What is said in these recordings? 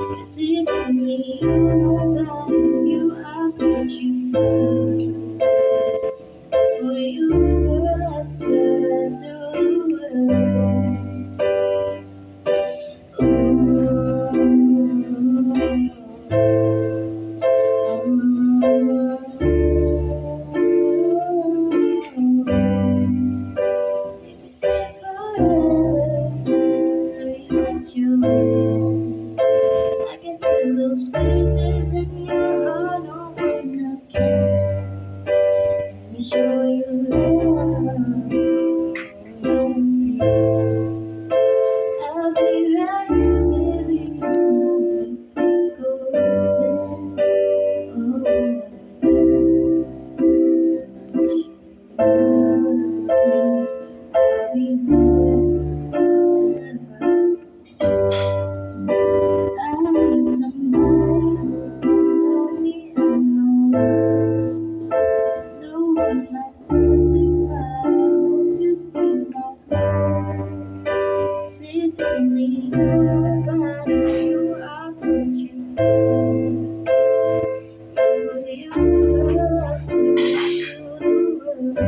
'Cause it's only you, nobody you. I put you first. For you, girl, I swear to the world. If you stay forever, let me hold you. I can feel those places in your heart, no one else can. Let me show you love. I'll be right here with you, no place goes I'll be there. I need somebody who can love me and know no one like me, but I hope you see my worth. 'Cause it's only you, nobody you. I put you first. For you, girl, I swear to the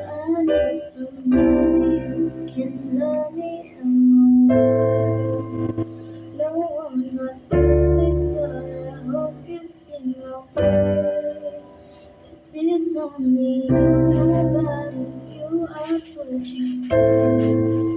I need somebody who can love me and know no one like perfect, but I hope you see my way. 'Cause it's only you, nobody you. I put you first.